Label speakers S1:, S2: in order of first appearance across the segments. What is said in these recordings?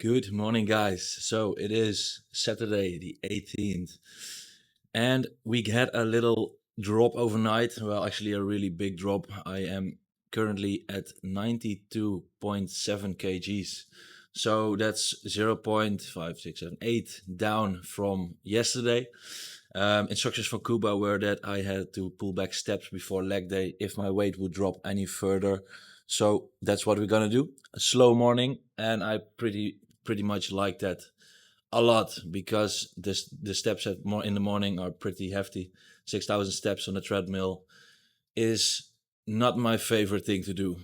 S1: Good morning, guys. So it is Saturday, the 18th, and we had a little drop overnight. Well, actually, a really big drop. I am currently at 92.7 kgs. So that's 0.5678 down from yesterday. Instructions from Cuba were that I had to pull back steps before leg day if my weight would drop any further. So that's what we're gonna do. A slow morning, and I pretty much like that a lot because the steps at more in the morning are pretty hefty. 6,000 steps on the treadmill is not my favorite thing to do,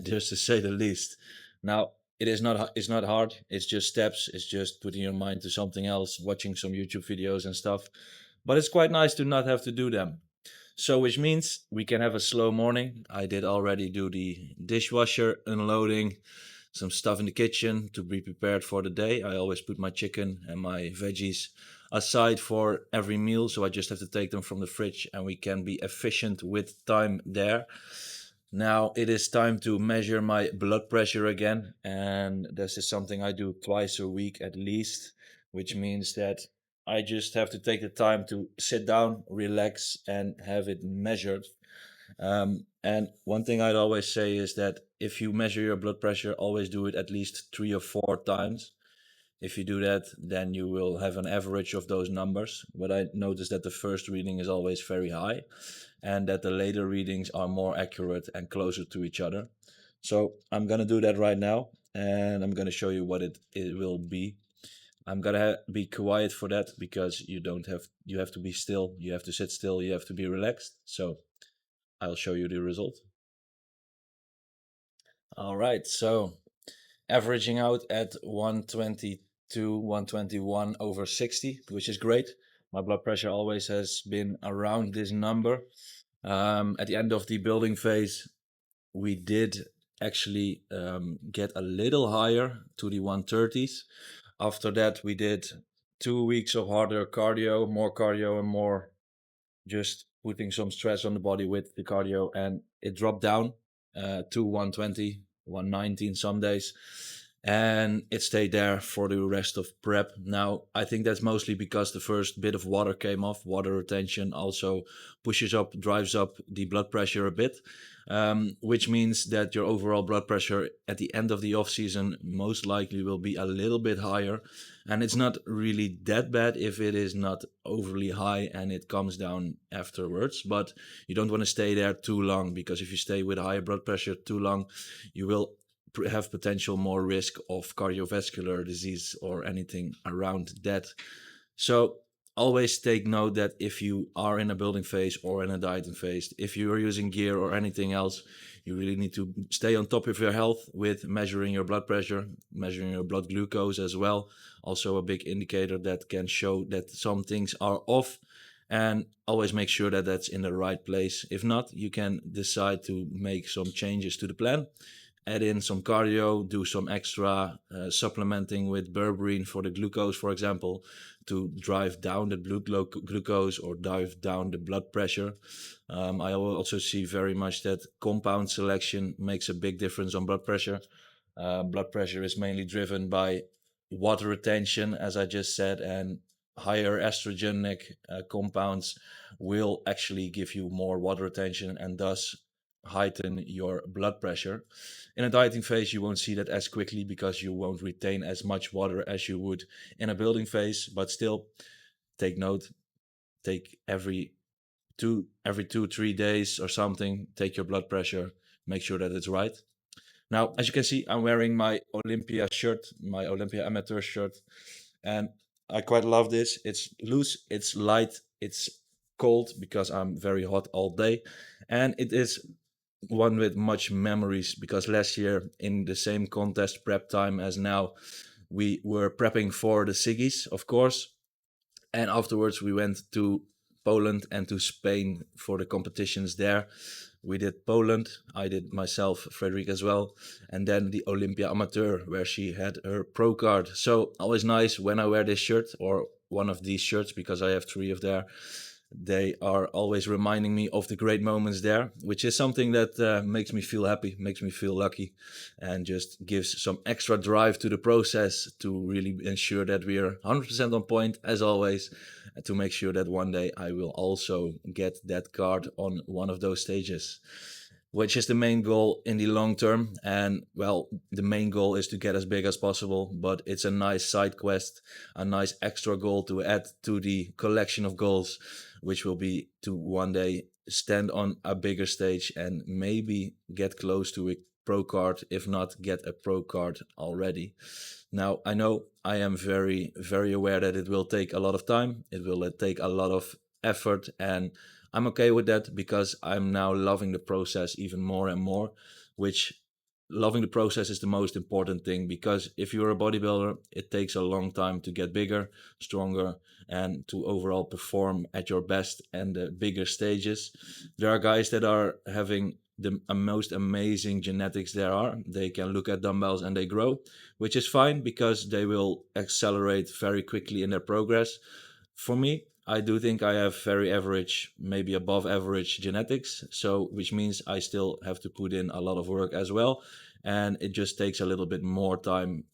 S1: just to say the least. Now, it's not hard. It's just steps. It's just putting your mind to something else, watching some YouTube videos and stuff. But it's quite nice to not have to do them. So, which means we can have a slow morning. I did already do the dishwasher unloading, some stuff in the kitchen to be prepared for the day. I always put my chicken and my veggies aside for every meal, so I just have to take them from the fridge and we can be efficient with time there. Now it is time to measure my blood pressure again, and this is something I do twice a week at least, which means that I just have to take the time to sit down, relax, and have it measured. And one thing I'd always say is that if you measure your blood pressure, always do it at least 3 or 4 times. If you do that, then you will have an average of those numbers. But I noticed that the first reading is always very high and that the later readings are more accurate and closer to each other. So I'm going to do that right now and I'm going to show you what it will be. I'm going to be quiet for that because you have to be still, you have to sit still, you have to be relaxed. So I'll show you the result. All right, so averaging out at 122, 121 over 60, which is great. My blood pressure always has been around this number. At the end of the building phase, we did actually get a little higher to the 130s. After that, we did 2 weeks of harder cardio, and more just putting some stress on the body with the cardio, and it dropped down to 120, 119 some days, and it stayed there for the rest of prep. Now, I think that's mostly because the first bit of water came off. Water retention also drives up the blood pressure a bit, which means that your overall blood pressure at the end of the off season most likely will be a little bit higher, and it's not really that bad if it is not overly high and it comes down afterwards. But you don't want to stay there too long, because if you stay with higher blood pressure too long, you will have potential more risk of cardiovascular disease or anything around that. So always take note that if you are in a building phase or in a dieting phase, if you are using gear or anything else, you really need to stay on top of your health with measuring your blood pressure, measuring your blood glucose as well. Also, a big indicator that can show that some things are off, and always make sure that that's in the right place. If not, you can decide to make some changes to the plan, add in some cardio, do some extra supplementing with berberine for the glucose, for example, to drive down the glucose or drive down the blood pressure. I also see very much that compound selection makes a big difference on blood pressure. Blood pressure is mainly driven by water retention, as I just said, and higher estrogenic compounds will actually give you more water retention and thus heighten your blood pressure. In a dieting phase, you won't see that as quickly because you won't retain as much water as you would in a building phase. But still, take note. Take every 2 3 days or something. Take your blood pressure. Make sure that it's right. Now, as you can see, I'm wearing my Olympia shirt, my Olympia amateur shirt, and I quite love this. It's loose, it's light, it's cold because I'm very hot all day, and it is one with much memories because last year in the same contest prep time as now, we were prepping for the Siggies, of course, and afterwards we went to Poland and to Spain for the competitions there. We did Poland, I did myself, Frederick as well, and then the Olympia Amateur where she had her pro card. So always nice when I wear this shirt or one of these shirts because I have three of there. They are always reminding me of the great moments there, which is something that makes me feel happy, makes me feel lucky, and just gives some extra drive to the process to really ensure that we are 100% on point as always, and to make sure that one day I will also get that card on one of those stages, which is the main goal in the long term. And well, the main goal is to get as big as possible, but it's a nice side quest, a nice extra goal to add to the collection of goals, which will be to one day stand on a bigger stage and maybe get close to a pro card, if not get a pro card already. Now, I know I am very, very aware that it will take a lot of time, it will take a lot of effort, and I'm okay with that because I'm now loving the process even more and more, which loving the process is the most important thing, because if you're a bodybuilder, it takes a long time to get bigger, stronger, and to overall perform at your best and the bigger stages. There are guys that are having the most amazing genetics there are. They can look at dumbbells and they grow, which is fine because they will accelerate very quickly in their progress. For me, I do think I have very average, maybe above average genetics. So, which means I still have to put in a lot of work as well. And it just takes a little bit more time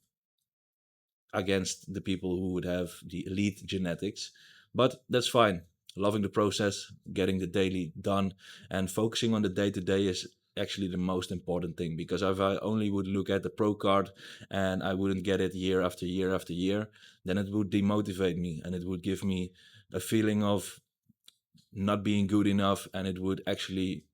S1: against the people who would have the elite genetics. But that's fine. Loving the process, getting the daily done, and focusing on the day to day is actually the most important thing. Because if I only would look at the pro card and I wouldn't get it year after year after year, then it would demotivate me and it would give me a feeling of not being good enough, and it would actually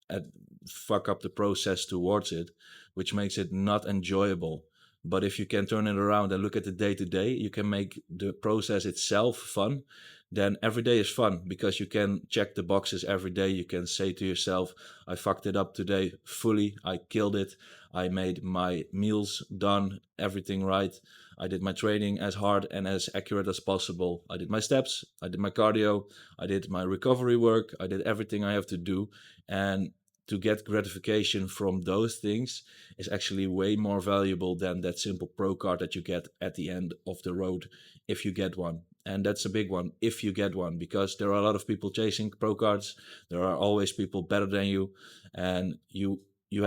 S1: uh, fuck up the process towards it, which makes it not enjoyable. But if you can turn it around and look at the day to day, you can make the process itself fun. Then every day is fun because you can check the boxes every day. You can say to yourself, I fucked it up today fully. I killed it. I made my meals done, everything right. I did my training as hard and as accurate as possible. I did my steps. I did my cardio. I did my recovery work. I did everything I have to do. And to get gratification from those things is actually way more valuable than that simple pro card that you get at the end of the road, if you get one. And that's a big one, if you get one, because there are a lot of people chasing pro cards. There are always people better than you, and you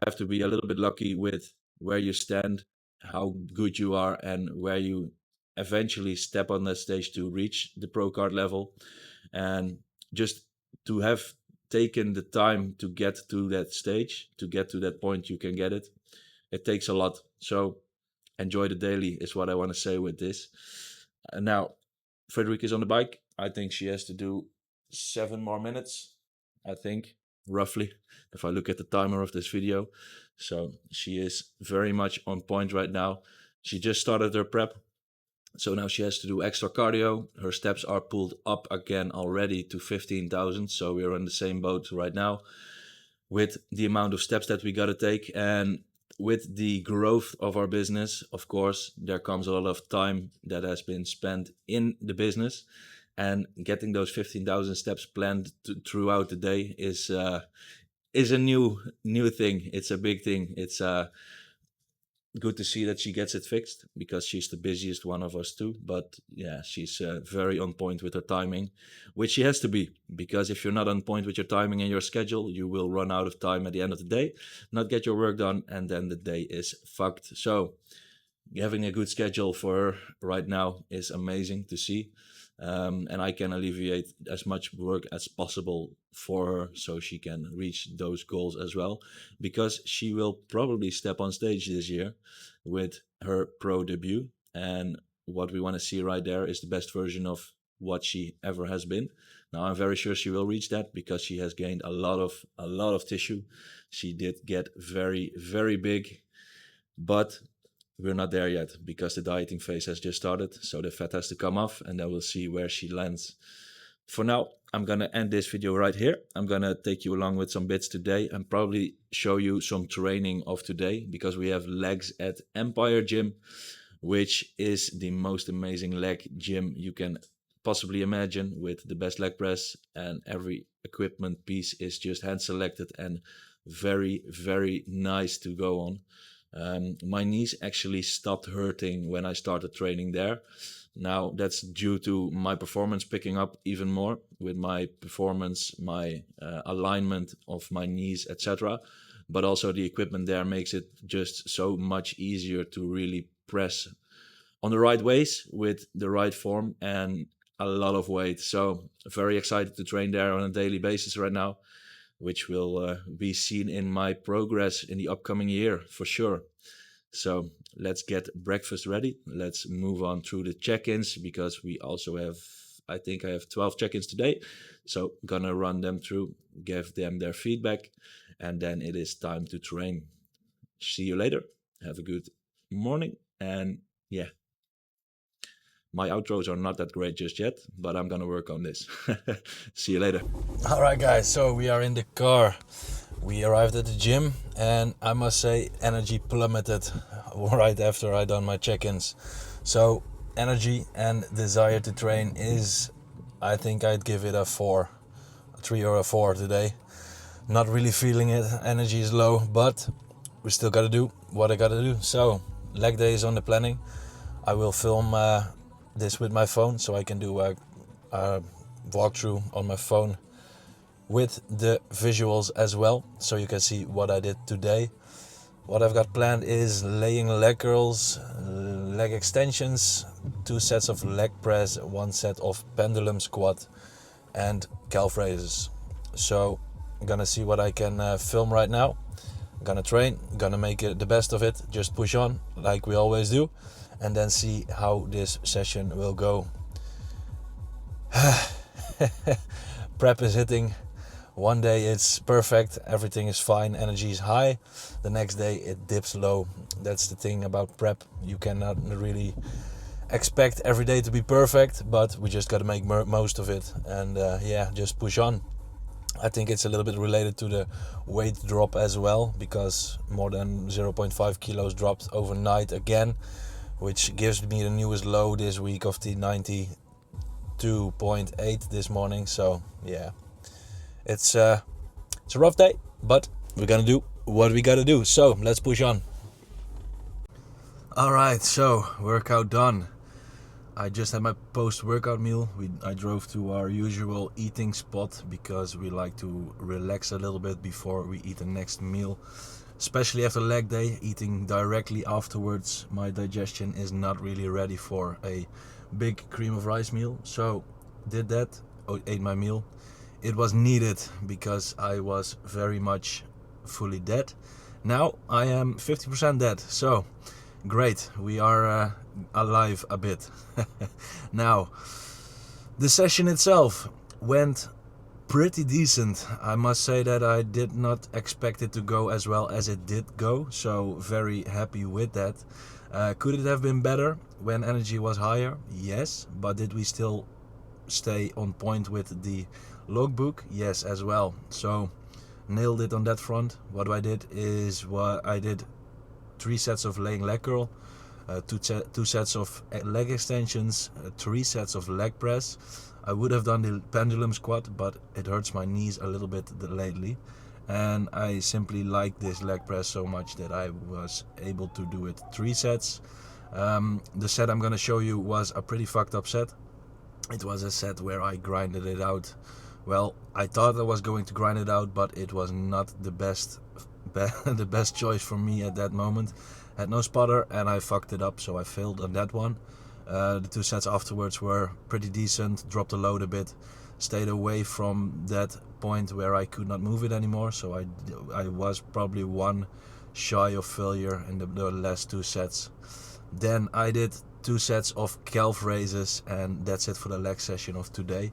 S1: have to be a little bit lucky with where you stand, how good you are, and where you eventually step on that stage to reach the pro card level. And just to have taken the time to get to that stage, to get to that point you can get it, it takes a lot. So enjoy the daily is what I want to say with this. Now, Frederick is on the bike. I think she has to do 7 more minutes, I think, roughly, if I look at the timer of this video. So she is very much on point right now. She just started her prep. So now she has to do extra cardio. Her steps are pulled up again already to 15,000. So we're on the same boat right now with the amount of steps that we got to take. And with the growth of our business, of course, there comes a lot of time that has been spent in the business. And getting those 15,000 steps planned throughout the day is a new thing. It's a big thing. It's good to see that she gets it fixed because she's the busiest one of us too. But yeah, she's very on point with her timing, which she has to be, because if you're not on point with your timing and your schedule, you will run out of time at the end of the day, not get your work done, and then the day is fucked. So having a good schedule for her right now is amazing to see. And I can alleviate as much work as possible for her so she can reach those goals as well, because she will probably step on stage this year with her pro debut. And what we want to see right there is the best version of what she ever has been. Now I'm very sure she will reach that because she has gained a lot of tissue. She did get very, very big, but we're not there yet because the dieting phase has just started. So the fat has to come off and then we'll see where she lands. For now, I'm going to end this video right here. I'm going to take you along with some bits today and probably show you some training of today, because we have legs at Empire Gym, which is the most amazing leg gym you can possibly imagine, with the best leg press, and every equipment piece is just hand selected and very, very nice to go on. My knees actually stopped hurting when I started training there. Now that's due to my performance picking up even more with my performance, my alignment of my knees, etc. But also the equipment there makes it just so much easier to really press on the right ways with the right form and a lot of weight. So very excited to train there on a daily basis right now, which will be seen in my progress in the upcoming year for sure. So let's get breakfast ready. Let's move on through the check-ins because we also have, I think I have 12 check-ins today. So gonna run them through, give them their feedback, and then it is time to train. See you later. Have a good morning. And yeah, my outros are not that great just yet, but I'm gonna work on this. See you later. All right, guys. So we are in the car. We arrived at the gym, and I must say, energy plummeted right after I done my check-ins. So energy and desire to train is, I think I'd give it a 4, a 3 or a 4 today. Not really feeling it. Energy is low, but we still gotta do what I gotta do. So leg day is on the planning. I will film this with my phone, so I can do a walkthrough on my phone with the visuals as well, so you can see what I did today. What I've got planned is laying leg curls, leg extensions, 2 sets of leg press, 1 set of pendulum squat, and calf raises. So I'm gonna see what I can film right now. I'm gonna train, gonna make it the best of it, just push on like we always do, and then see how this session will go. Prep is hitting. One day it's perfect, everything is fine, energy is high. The next day it dips low. That's the thing about prep. You cannot really expect every day to be perfect, but we just got to make most of it. And yeah, just push on. I think it's a little bit related to the weight drop as well, because more than 0.5 kilos dropped overnight again, which gives me the newest low this week of the 92.8 this morning. So yeah, it's a rough day, but we're gonna do what we gotta do. So let's push on. All right, so workout done. I just had my post-workout meal. I drove to our usual eating spot because we like to relax a little bit before we eat the next meal. Especially after leg day, eating directly afterwards, my digestion is not really ready for a big cream of rice meal. So did that, ate my meal. It was needed because I was very much fully dead. Now I am 50% dead, so great, we are alive a bit. Now, the session itself went pretty decent. I must say that I did not expect it to go as well as it did go, so very happy with that. Could it have been better when energy was higher? Yes, but did we still stay on point with the logbook? Yes, as well. So nailed it on that front. What I did is I did 3 sets of laying leg curl, 2 sets of leg extensions, 3 sets of leg press. I would have done the pendulum squat, but it hurts my knees a little bit lately, and I simply like this leg press so much that I was able to do it 3 sets. The set I'm gonna show you was a pretty fucked up set. It was a set where I grinded it out. Well, I thought I was going to grind it out, but it was not the best the best choice for me at that moment. Had no spotter and I fucked it up, so I failed on that one. The 2 sets afterwards were pretty decent, dropped the load a bit, stayed away from that point where I could not move it anymore, so I was probably 1 shy of failure in the last 2 sets. Then I did 2 sets of calf raises, and that's it for the leg session of today.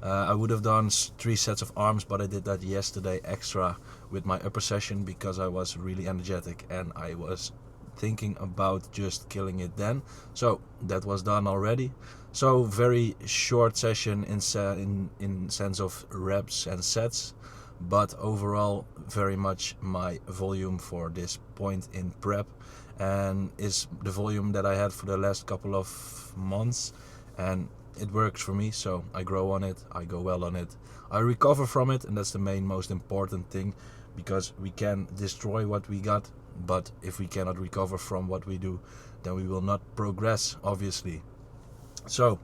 S1: I would have done 3 sets of arms, but I did that yesterday extra with my upper session because I was really energetic and I was thinking about just killing it then. So that was done already. So very short session in sense of reps and sets, but overall very much my volume for this point in prep, and is the volume that I had for the last couple of months, and it works for me. So I grow on it, I go well on it, I recover from it, and that's the most important thing, because we can destroy what we got but if we cannot recover from what we do, then we will not progress, obviously. So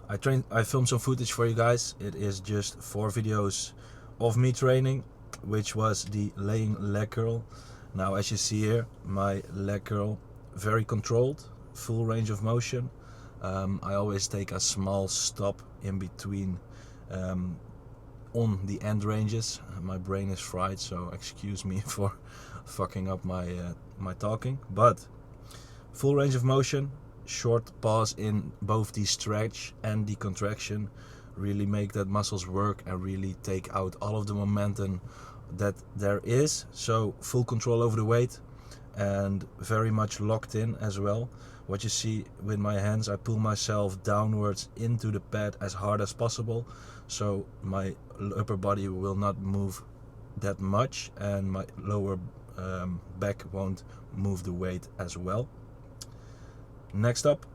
S1: I filmed some footage for you guys. It is just 4 videos of me training, which was the laying leg curl. Now, as you see here, my leg curl, very controlled, full range of motion. I always take a small stop in between on the end ranges. My brain is fried, so excuse me for fucking up my talking. But full range of motion, short pause in both the stretch and the contraction, really make that muscles work and really take out all of the momentum that there is. So full control over the weight and very much locked in as well. What you see with my hands, I pull myself downwards into the pad as hard as possible, so my upper body will not move that much and my lower back won't move the weight as well. Next up,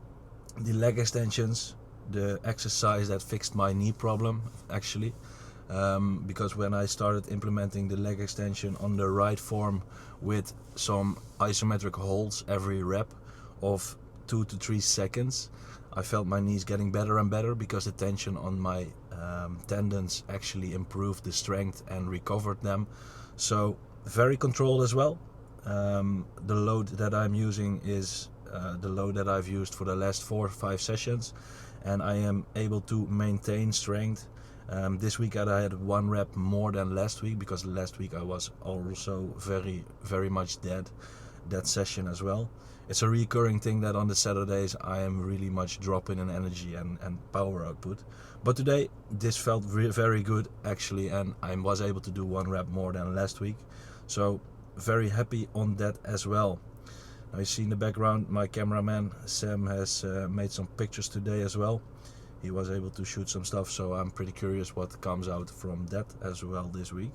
S1: the leg extensions, the exercise that fixed my knee problem actually, because when I started implementing the leg extension on the right form with some isometric holds every rep of 2 to 3 seconds, I felt my knees getting better and better because the tension on my tendons actually improved the strength and recovered them. So very controlled as well. The load that I'm using is the load that I've used for the last 4 or 5 sessions, and I am able to maintain strength. This week I had 1 rep more than last week, because last week I was also very much dead that session as well. It's a recurring thing that on the Saturdays I am really much dropping in energy and power output. But today this felt very good actually, and I was able to do 1 rep more than last week. So very happy on that as well. Now you see in the background my cameraman Sam has made some pictures today as well. He was able to shoot some stuff, so I'm pretty curious what comes out from that as well this week.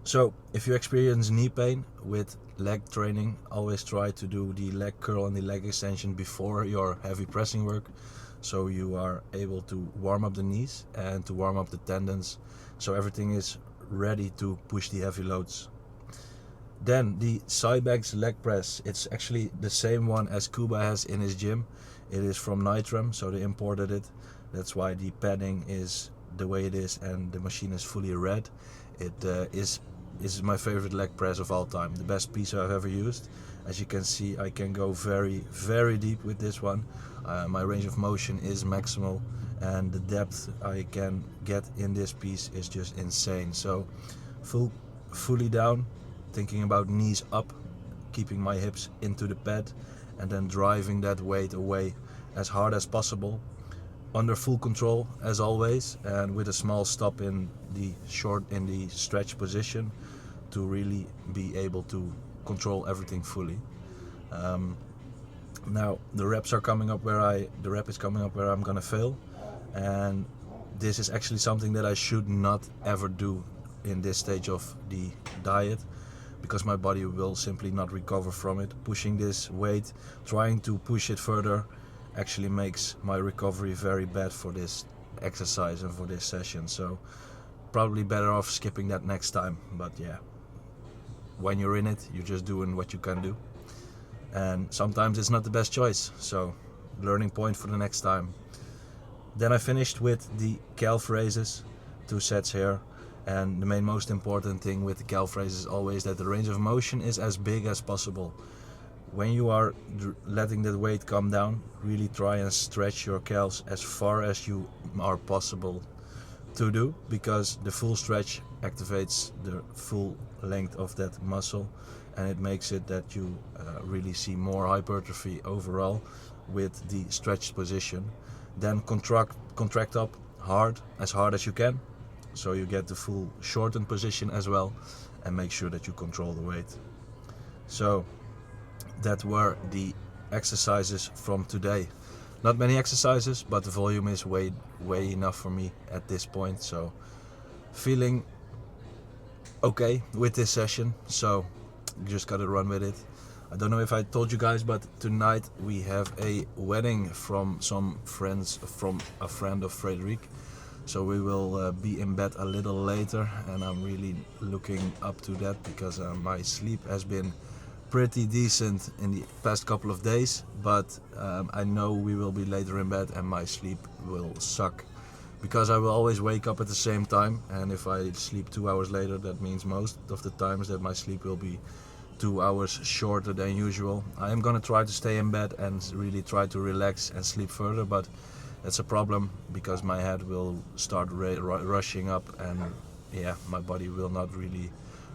S1: So if you experience knee pain with leg training, always try to do the leg curl and the leg extension before your heavy pressing work, so you are able to warm up the knees and to warm up the tendons, so everything is ready to push the heavy loads. Then the Cybex leg press, it's actually the same one as Kuba has in his gym. It is from Nitram, so they imported it. That's why the padding is the way it is and the machine is fully red. It is my favorite leg press of all time, the best piece I've ever used. As you can see, I can go very deep with this one. My range of motion is maximal, and the depth I can get in this piece is just insane. So fully down, thinking about knees up, keeping my hips into the pad, and then driving that weight away as hard as possible, under full control as always, and with a small stop in the stretch position to really be able to control everything fully. Now the rep is coming up where I'm gonna fail, and this is actually something that I should not ever do in this stage of the diet, because my body will simply not recover from it. Pushing this weight, trying to push it further, actually makes my recovery very bad for this exercise and for this session. So probably better off skipping that next time. But yeah, when you're in it, you're just doing what you can do, and sometimes it's not the best choice. So learning point for the next time. Then I finished with the calf raises, 2 sets here. And the most important thing with the calf raises is always that the range of motion is as big as possible. When you are letting the weight come down, really try and stretch your calves as far as you are possible to do, because the full stretch activates the full length of that muscle, and it makes it that you really see more hypertrophy overall with the stretched position. Then contract up hard as you can, so you get the full shortened position as well, and make sure that you control the weight. So that were the exercises from today. Not many exercises, but the volume is way enough for me at this point, so feeling okay with this session, so just gotta run with it. I don't know if I told you guys, but tonight we have a wedding from some friends, from a friend of Frederic. So we will be in bed a little later, and I'm really looking up to that because my sleep has been pretty decent in the past couple of days, but I know we will be later in bed and my sleep will suck because I will always wake up at the same time, and if I sleep 2 hours later, that means most of the times that my sleep will be 2 hours shorter than usual. I am gonna try to stay in bed and really try to relax and sleep further, but that's a problem because my head will start rushing up, and yeah, my body will not really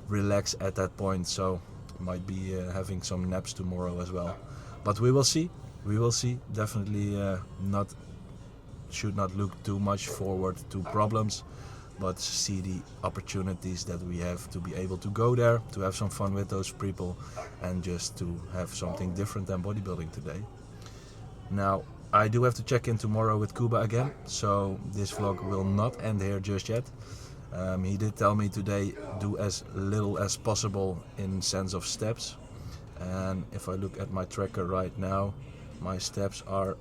S1: relax at that point, so might be having some naps tomorrow as well. But we will see. We will see. Definitely not should not look too much forward to problems, but see the opportunities that we have to be able to go there, to have some fun with those people, and just to have something different than bodybuilding today. Now, I do have to check in tomorrow with Kuba again, so this vlog will not end here just yet. He did tell me today do as little as possible in sense of steps, and if I look at my tracker right now, my steps are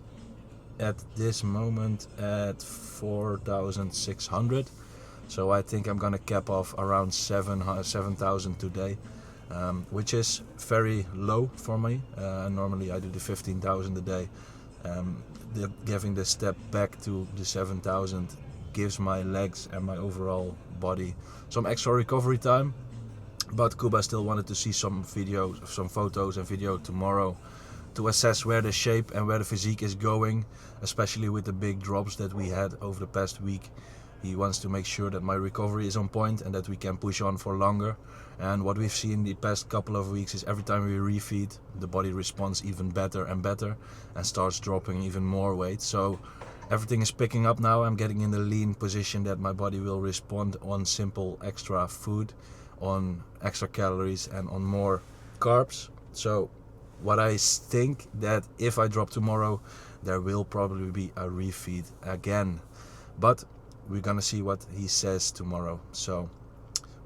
S1: at this moment at 4,600. So I think I'm gonna cap off around 7,000 today, which is very low for me. Normally I do the 15,000 a day. Giving the step back to the 7,000 gives my legs and my overall body some extra recovery time. But Kuba still wanted to see some videos, some photos and video tomorrow to assess where the shape and where the physique is going, especially with the big drops that we had over the past week. He wants to make sure that my recovery is on point and that we can push on for longer. And what we've seen the past couple of weeks is every time we refeed, the body responds even better and better and starts dropping even more weight. So everything is picking up now. I'm getting in the lean position that my body will respond on simple extra food, on extra calories and on more carbs. So what I think that if I drop tomorrow, there will probably be a refeed again. But we're gonna see what he says tomorrow. So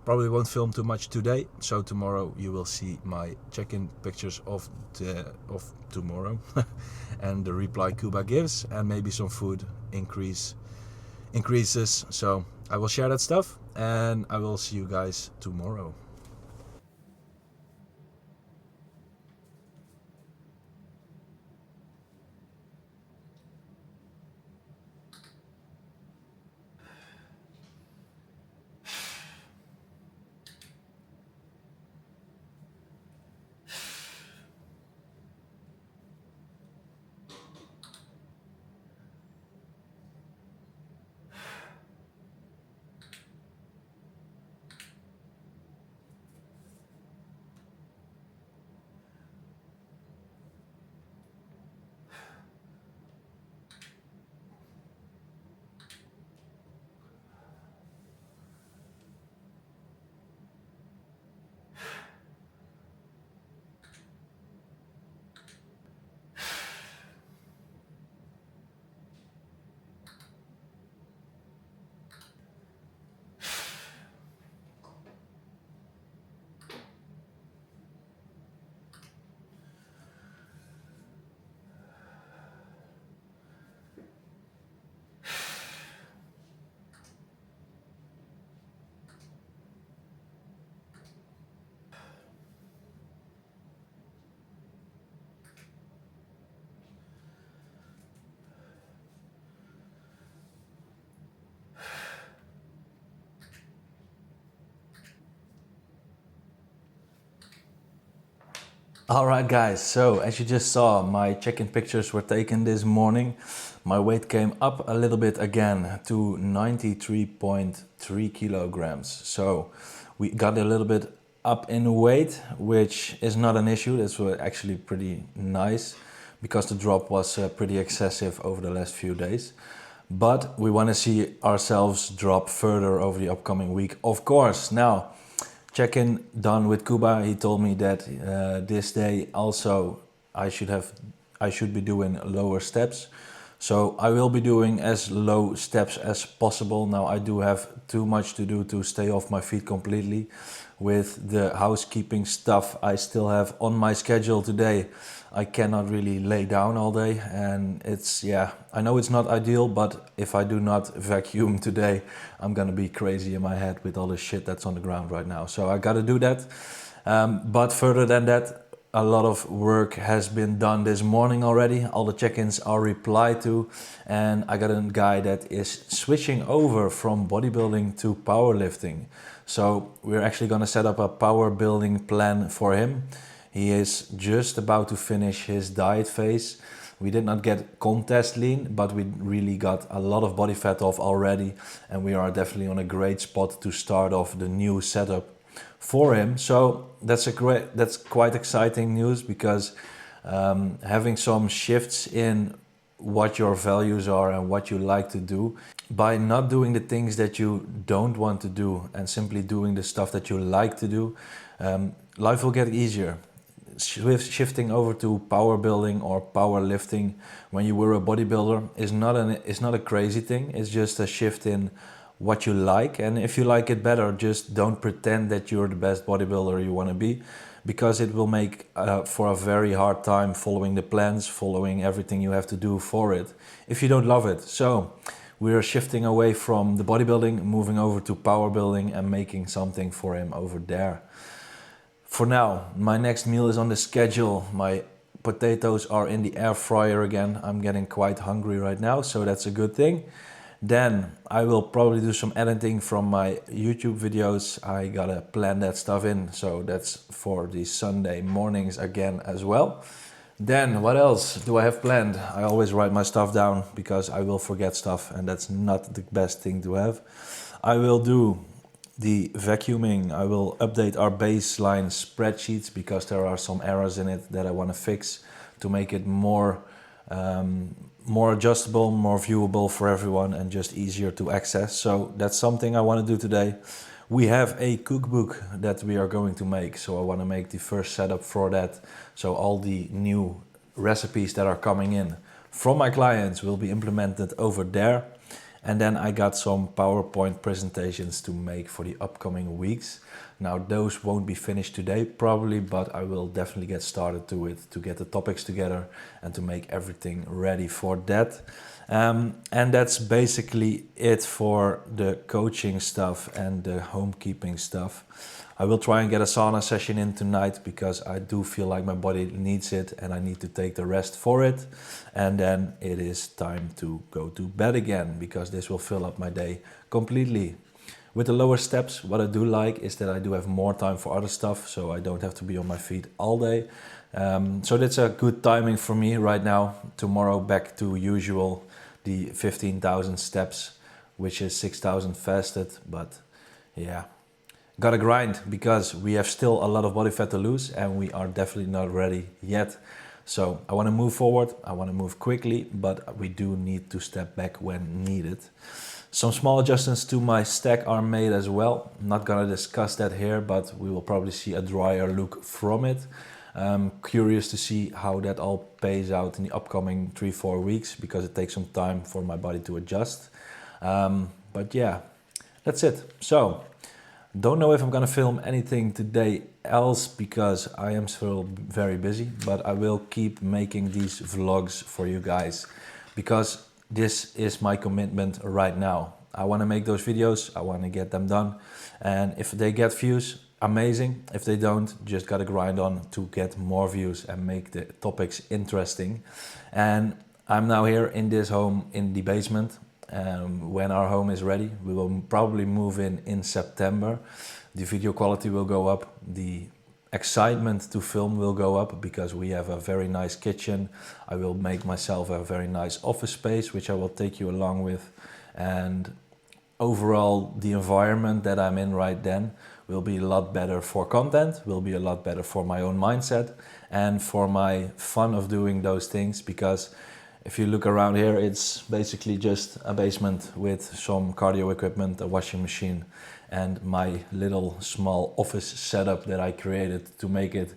S1: probably won't film too much today. So tomorrow you will see my check-in pictures of tomorrow and the reply Kuba gives, and maybe some food increases. So I will share that stuff, and I will see you guys tomorrow. Alright guys, so as you just saw, my check-in pictures were taken this morning. My weight came up a little bit again to 93.3 kilograms. So we got a little bit up in weight, which is not an issue. That's actually pretty nice because the drop was pretty excessive over the last few days. But we want to see ourselves drop further over the upcoming week, of course. Now, check-in done with Kuba. He told me that this day also I should be doing lower steps. So I will be doing as low steps as possible. Now I do have too much to do to stay off my feet completely. With the housekeeping stuff I still have on my schedule today, I cannot really lay down all day, and it's, yeah, I know it's not ideal, but if I do not vacuum today, I'm gonna be crazy in my head with all the shit that's on the ground right now. So I gotta do that. But further than that, a lot of work has been done this morning already. All the check-ins are replied to, and I got a guy that is switching over from bodybuilding to powerlifting. So we're actually going to set up a power building plan for him. He is just about to finish his diet phase. We did not get contest lean, but we really got a lot of body fat off already, and we are definitely on a great spot to start off the new setup for him. So that's quite exciting news, because having some shifts in what your values are and what you like to do, by not doing the things that you don't want to do and simply doing the stuff that you like to do, life will get easier. Shifting over to power building or power lifting when you were a bodybuilder is not a crazy thing. It's just a shift in what you like, and if you like it better, just don't pretend that you're the best bodybuilder you want to be, because it will make for a very hard time following the plans, following everything you have to do for it, if you don't love it. So we're shifting away from the bodybuilding, moving over to power building and making something for him over there. For now, my next meal is on the schedule. My potatoes are in the air fryer again. I'm getting quite hungry right now, so that's a good thing. Then I will probably do some editing from my YouTube videos. I gotta plan that stuff in, so that's for the Sunday mornings again as well. Then what else do I have planned? I always write my stuff down because I will forget stuff, and that's not the best thing to have. I will do the vacuuming. I will update our baseline spreadsheets because there are some errors in it that I want to fix to make it more adjustable, more viewable for everyone, and just easier to access. So that's something I want to do today. We have a cookbook that we are going to make, so I want to make the first setup for that. So all the new recipes that are coming in from my clients will be implemented over there. And then I got some PowerPoint presentations to make for the upcoming weeks. Now those won't be finished today probably, but I will definitely get started to it, to get the topics together and to make everything ready for that. And that's basically it for the coaching stuff and the homekeeping stuff. I will try and get a sauna session in tonight because I do feel like my body needs it and I need to take the rest for it. And then it is time to go to bed again because this will fill up my day completely. With the lower steps, what I do like is that I do have more time for other stuff, so I don't have to be on my feet all day. So that's a good timing for me right now. Tomorrow back to usual, the 15,000 steps, which is 6,000 fasted, but yeah. Gotta grind because we have still a lot of body fat to lose and we are definitely not ready yet. So I want to move forward, I want to move quickly, but we do need to step back when needed. Some small adjustments to my stack are made as well. I'm not gonna discuss that here, but we will probably see a drier look from it. I'm curious to see how that all pays out in the upcoming 3-4 weeks because it takes some time for my body to adjust. But yeah, that's it. So don't know if I'm gonna film anything today else because I am still very busy, but I will keep making these vlogs for you guys because this is my commitment right now. I want to make those videos, I want to get them done, and if they get views, amazing. If they don't, just gotta grind on to get more views and make the topics interesting. And I'm now here in this home in the basement. When our home is ready, we will probably move in September. The video quality will go up, the excitement to film will go up because we have a very nice kitchen. I will make myself a very nice office space, which I will take you along with. And overall, the environment that I'm in right then will be a lot better for content, will be a lot better for my own mindset and for my fun of doing those things, because if you look around here, it's basically just a basement with some cardio equipment, a washing machine, and my little small office setup that I created to make it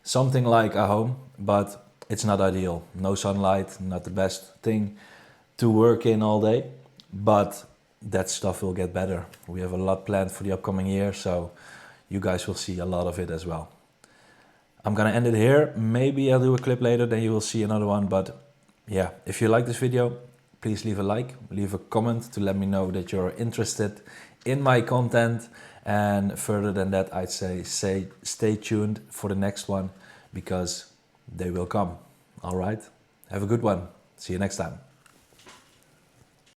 S1: something like a home, but it's not ideal. No sunlight, not the best thing. to work in all day, but that stuff will get better. We have a lot planned for the upcoming year, so you guys will see a lot of it as well. I'm gonna end it here. Maybe I'll do a clip later, then you will see another one. But yeah, if you like this video, please leave a like, leave a comment to let me know that you're interested in my content. And further than that, I'd say stay tuned for the next one, because they will come. All right, have a good one. See you next time.